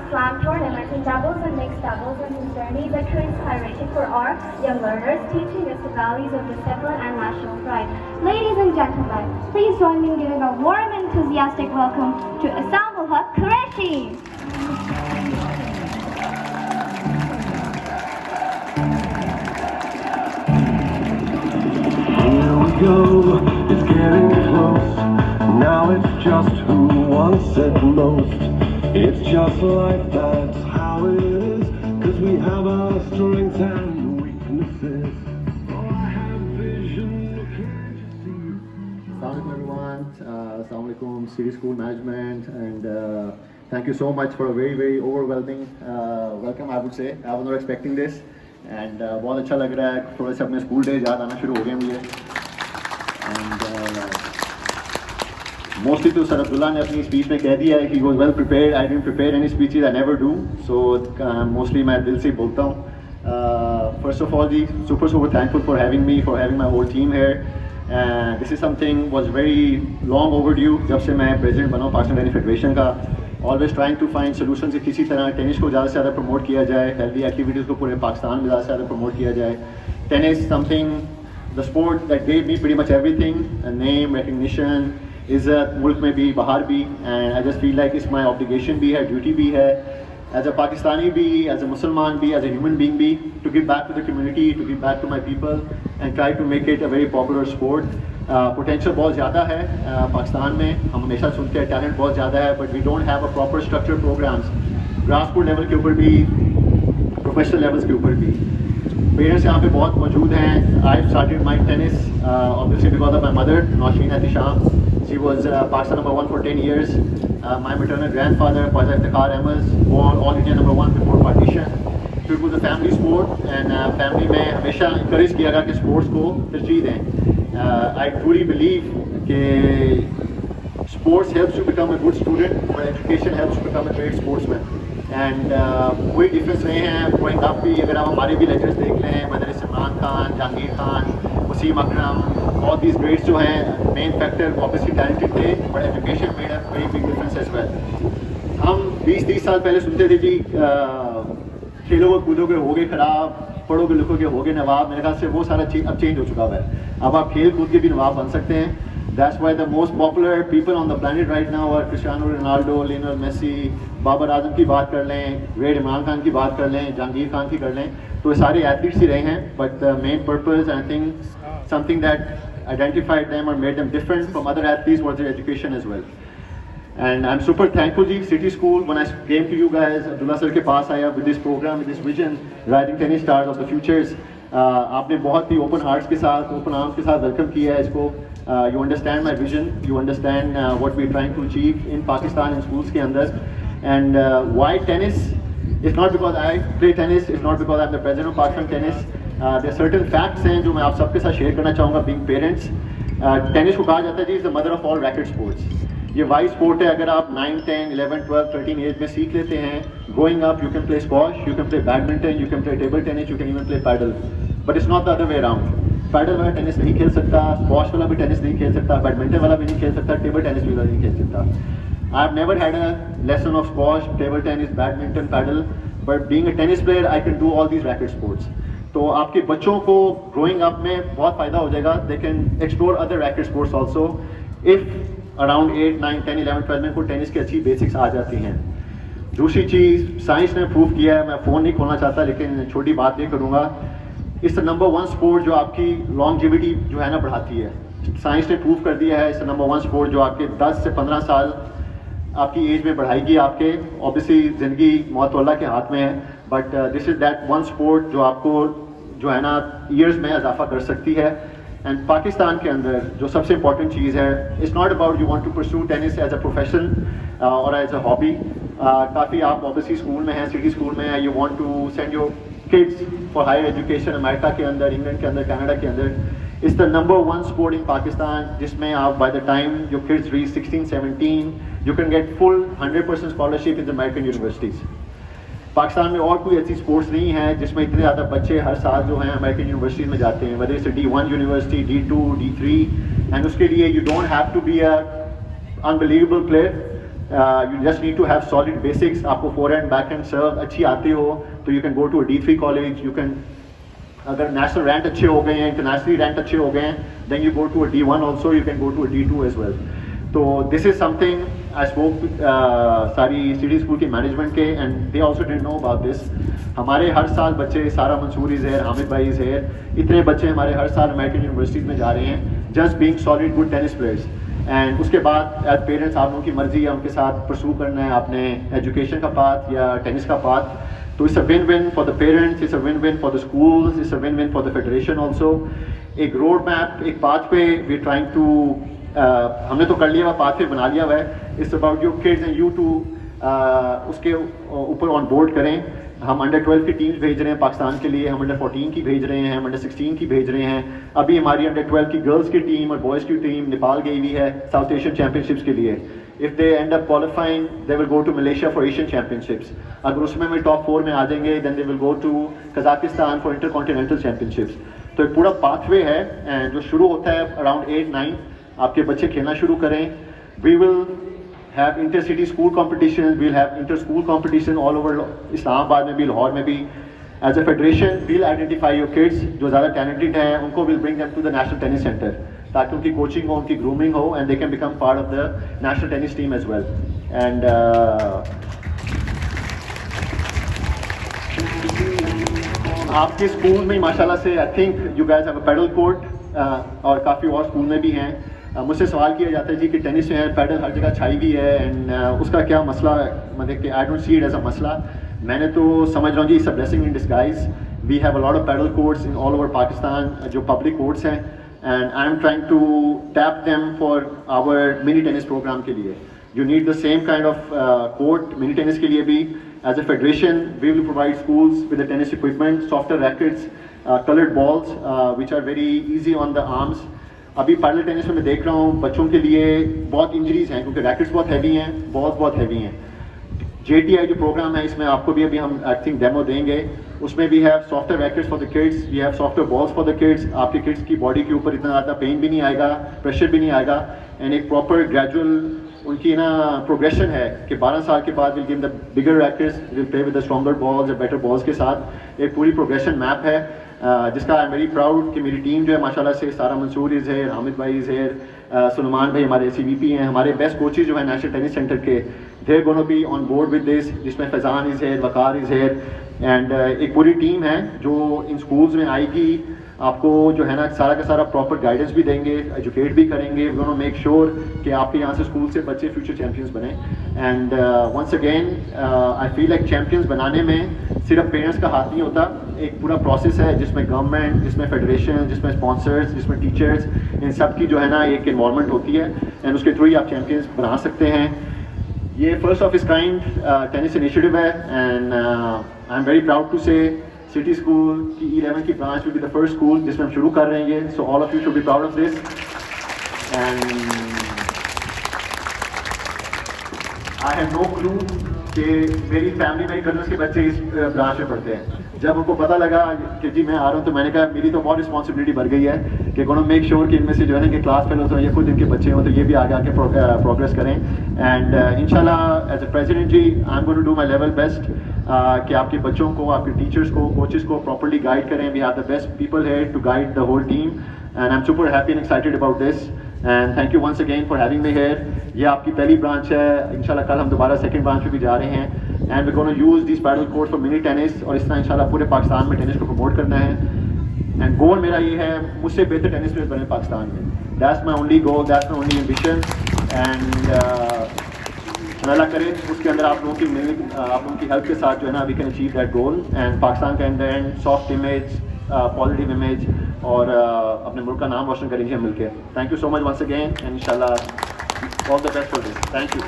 slam tournaments in doubles and mixed doubles, and his journey is a true inspiration for our young learners, teaching us the values of discipline and national pride. Ladies and gentlemen, please join me in giving a warm and enthusiastic welcome to Assam ul Haq Qureshi. Here we go, it's getting close. Now it's just who wants it most. It's just life, that's how it is. Cause we have our strengths and weaknesses. Oh, I have vision, can't you see? Assalamualaikum everyone, Assalamualaikum City School Management, and thank you so much for a very overwhelming welcome, I would say. I was not expecting this, and बहुत अच्छा लग रहा है. थोड़े से अपने school days याद आना शुरू हो गए मुझे. And mostly तो सर अब्दुल्ला ने अपनी स्पीच में कह दिया है कि he was well prepared. I didn't prepare any speeches, I never do. So mostly मैं दिल से बोलता हूँ. First of all, ji, super thankful for having me, for having my whole team here. This is something was very long overdue. जब से मैं president बना हूँ पाकिस्तान टेनिस फेडरेशन का, always trying to find solutions कि किसी तरह टेनिस को ज़्यादा से ज़्यादा प्रमोट किया जाए, healthy activities को पूरे पाकिस्तान में ज़्यादा से ज़्यादा प्रमोट किया जाए. Tennis something, the sport that gave me pretty much everything, a name, recognition, इज़्ज़त मुल्क में भी बाहर भी, and I just feel like it's my obligation भी है, duty भी है, as a Pakistani भी, as a Musliman भी, as a human being भी, to give back to the community, to give back to my people, and try to make it a very popular sport. Potential बहुत ज़्यादा है पाकिस्तान में, हम हमेशा सुनते हैं टैलेंट बहुत ज़्यादा है, but we don't have a proper structured programs, grassroots level के ऊपर भी, professional levels के ऊपर भी. Parents यहाँ पे बहुत मौजूद हैं. I started my tennis obviously because of my mother, Nausheen Atisham. She was Pakistan #1 for 10 years. My maternal grandfather, Khwaja Iftikhar Ahmed, won All India #1 before partition. So it was a family sport, and family में हमेशा encourage किया गया कि sports को तरजीह दें. I truly believe कि sports helps you become a good student, but education helps you become a great sportsman. And कोई डिफरेंस नहीं है ग्रोइंग अप भी. अगर आप हमारे भी लेजेंड्स देख लें, मदर Imran Khan, Jahangir Khan, Wasim Akram, all these greats जो हैं, मेन फैक्टर ऑब्वियसली टैलेंटेड थे, but education made a very big difference as well. हम 20-30 साल पहले सुनते थे कि खेलोगे कूदोगे होगे खराब, पढ़ोगे लिखोगे होगे नवाब. मेरे ख्याल से वो सारा चीज़ अब चेंज हो चुका है. अब आप खेल कूद के भी नवाब बन सकते हैं. That's why the most popular people on the planet right now are Cristiano Ronaldo, Lionel Messi, Babar Azam की बात कर लें, ग्रेट इमरान खान की बात कर लें, जहांगीर खान की कर लें. तो ये सारे एथलीट्स ही रहे हैं, but the main purpose, I think, something that identified them or made them different from other athletes was their education as well. And I'm super thankful जी City School, when I came to you guys, Abdullah sir के पास आया with this program, with this vision, rising tennis stars of the futures. आपने बहुत ही open hearts के साथ, open arms के साथ welcome किया है इसको. You understand my vision, you understand what we're trying to achieve in Pakistan in schools के अंदर. And why tennis? It's not because I play tennis, it's not because I'm the president of Pakistan Tennis. There are certain facts हैं जो मैं आप सबके साथ share करना चाहूँगा. Being parents, tennis को कहा जाता है जी is the mother of all racket sports. ये वाइड स्पोर्ट है. अगर आप 9, 10, 11, 12, 13 एज में सीख लेते हैं, growing up you can play squash, you can play badminton, you can play table tennis, you can even play paddle. But it's not the other way around. Padel वाला tennis नहीं खेल सकता, स्क्वॉश वाला भी टेनिस नहीं खेल सकता, badminton वाला भी नहीं खेल सकता, टेबल टेनिस भी नहीं खेल सकता. I have never had a lesson of squash, table tennis, badminton, padel, but being a tennis player I can do all these racket sports. तो आपके बच्चों को ग्रोइंग अप में बहुत फ़ायदा हो जाएगा. They can explore other racket sports also if around 8, 9, 10, 11, 12 में को टेनिस की अच्छी बेसिक्स आ जाती हैं. दूसरी चीज़ साइंस ने प्रूव किया है, मैं फ़ोन नहीं खोलना चाहता लेकिन छोटी बात ये करूँगा, इट्स द नंबर 1 स्पोर्ट जो आपकी लॉन्गजिविटी जो है ना बढ़ाती है. साइंस ने प्रूव कर दिया है इट्स द नंबर 1 स्पोर्ट जो आपके 10 से 15 साल आपकी एज में बढ़ाएगी. आपके ऑब्वियसली ज़िंदगी मौत अल्लाह के हाथ में है, but this is that 1 sport जो आपको जो है ना ईयर्स में इजाफा कर सकती है. एंड पाकिस्तान के अंदर जो सबसे इंपॉर्टेंट चीज़ है, it's not about you want to pursue tennis as a profession और एज अ हॉबी. काफ़ी आप ऑब्वियसली स्कूल में हैं, सिटी स्कूल में हैं, you want to send your kids for higher education America के अंदर, इंग्लैंड के अंदर, कनाडा के अंदर. It's the number 1 sport in Pakistan जिसमें आप by the time your kids reach 16, 17 you can get full 100% scholarship in the American universities. Pakistan में और कोई ऐसी स्पोर्ट्स नहीं है जिसमें इतने ज़्यादा बच्चे हर साल जो हैं अमेरिकन यूनिवर्सिटीज़ में जाते हैं, whether it's D1 university, D2, D3. And उसके लिए you don't have to be a unbelievable player. You just need to have solid basics. आपको forehand, backhand serve अच्छी आती हो तो you can go to a D3 college. You can अगर national rank अच्छे हो गए हैं, internationally rank अच्छे हो गए हैं, then you go to a D1 also. You can go to a D2 as well. तो this is something I spoke to सारी सिटी स्कूल की मैनेजमेंट के and they also didn't know about this. हमारे हर साल बच्चे सारा Mansoor is here, Hamid भाई is here, इतने बच्चे हमारे हर साल अमेरिकन यूनिवर्सिटीज़ में जा रहे हैं just being solid good tennis players. And उसके बाद एज पेरेंट्स आप लोगों की मर्जी है उनके साथ परसू करना है आपने एजुकेशन का पाथ या टेनिस का पाथ. तो it's a win win for the parents, it's a win win for the schools, it's a win win for the federation also. एक रोड मैप, एक पाथ पे वी ट्राइंग टू हमने तो कर लिया हुआ, पाथ पे बना लिया हुआ है. It's about your kids and you to उसके ऊपर ऑन बोर्ड करें. हम अंडर 12 की टीम्स भेज रहे हैं पाकिस्तान के लिए, हम अंडर 14 की भेज रहे हैं, हम अंडर 16 की भेज रहे हैं. अभी हमारी अंडर 12 की गर्ल्स की टीम और बॉयज़ की टीम नेपाल गई हुई है साउथ एशियन चैम्पियनशिप्स के लिए. If they end up qualifying they will go to Malaysia for Asian championships. अगर उसमें भी टॉप 4 में आ जाएंगे then they will go to Kazakhstan for inter continental championships. तो एक पूरा पाथवे है एंड जो शुरू होता है अराउंड 8-9 आपके बच्चे खेलना शुरू करें. We will have inter-city school competitions, we'll have inter-school competition all over Islamabad में भी, लाहौर में भी. As a federation, we'll identify your kids जो ज़्यादा talented हैं, उनको we'll bring them to the National Tennis Center ताकि उनकी coaching हो, उनकी grooming हो and they can become part of the national tennis team as well. And आपके स्कूल में माशाल्लाह से I think you guys have a paddle court और काफ़ी और स्कूल में भी हैं. मुझसे सवाल किया जाता है जी कि टेनिस में पैडल हर जगह छाई भी है एंड उसका क्या मसला है. मतलब कि I don't see it as a मसला. मैंने तो समझ रहा हूँ जी it's a blessing in disguise. We have a lot of padel courts in all over Pakistan जो पब्लिक कोर्ट्स हैं and I am trying to tap them for our mini tennis program के लिए. You need the same kind of court mini tennis के लिए भी. As a federation we will provide schools with the tennis equipment, software rackets, coloured balls which are very easy on the arms. अभी paddle tennis में मैं देख रहा हूँ बच्चों के लिए बहुत इंजरीज हैं क्योंकि रैकेट्स बहुत हैवी हैं, बॉल्स बहुत हैवी हैं. JTI जो प्रोग्राम है इसमें आपको भी अभी हम आई थिंक डेमो देंगे. उसमें भी have software rackets for the kids, we have software balls for the kids. आपके किड्स की बॉडी के ऊपर इतना ज़्यादा पेन भी नहीं आएगा, प्रेशर भी नहीं आएगा एंड एक प्रॉपर ग्रेजुअल उनकी ना प्रोग्रेशन है कि 12 साल के बाद will give the bigger rackets, will play with the stronger balls या बेटर बॉल्स के साथ. एक पूरी प्रोग्रेशन मैप है जिसका आई एम वेरी प्राउड कि मेरी टीम जो है माशाल्लाह से सारा मंसूर इज़ हेयर, हामिद भाई इज़ हेयर, सुलेमान भाई हमारे CVP हैं, हमारे बेस्ट कोचेज जो है नेशनल टेनिस सेंटर के, they are gonna be on board with this. जिसमें Faizan is here, Waqar is here and एक पूरी टीम है जो इन स्कूल्स में आएगी. आपको जो है ना सारा का सारा प्रॉपर गाइडेंस भी देंगे, एजुकेट भी करेंगे. वी गोना मेक श्योर कि आपके यहाँ से स्कूल से बच्चे फ्यूचर चैम्पियंस बने. And once again I feel like champions बनाने में सिर्फ पेरेंट्स का हाथ नहीं होता, एक पूरा प्रोसेस है जिसमें गवर्नमेंट, जिसमें फेडरेशन, जिसमें स्पॉन्सर्स, जिसमें टीचर्स, इन सब की जो है ना एक इन्वॉल्वमेंट होती है एंड उसके थ्रू ही आप चैम्पियंस बना सकते हैं. ये फर्स्ट ऑफ इस काइंड टेनिस इनिशिएटिव है and I am very proud to say city school की E11 की branch will be the first school जिसमें हम शुरू कर रहे हैं. So all of you should be proud of this and I have no clue कि मेरी फैमिली, मेरी कजन्स के बच्चे इस ब्रांच में पढ़ते हैं. जब उनको पता लगा कि जी मैं आ रहा हूँ तो मैंने कहा मेरी तो बहुत रिस्पॉन्सिबिलिटी बढ़ गई है कि गोना मेक श्योर कि इनमें से जो है ना कि क्लास फेलोज हों या खुद इनके बच्चे हों तो ये भी आगे आके प्रोग्रेस करें. एंड इंशाल्लाह as a president ji I am going to do my level best कि आपके बच्चों को, आपके टीचर्स को, कोचेस को प्रॉपर्ली गाइड करें. We have the best people here to guide the whole team and I am super happy and excited about this and thank you once again for having me here. ये आपकी पहली branch है, इंशाल्लाह कल हम दोबारा second branch में भी जा रहे हैं and we gonna use this paddle court for mini tennis और इस तरह इंशाल्लाह पूरे पाकिस्तान में टेनिस को प्रमोट करना है. एंड गोल मेरा ये है मुझसे बेहतर टेनिस प्लेयर बने पाकिस्तान में. That's my only goal, that's my only ambition and Allah करे उसके अंदर आप लोगों की हेल्प के साथ जो है ना we can achieve that goal and Pakistan का and and soft image, positive image और अपने मुल्क का नाम रोशन करेंगे हम मिलकर. Thank you so much once again and इंशाल्लाह all the best for this. Thank you.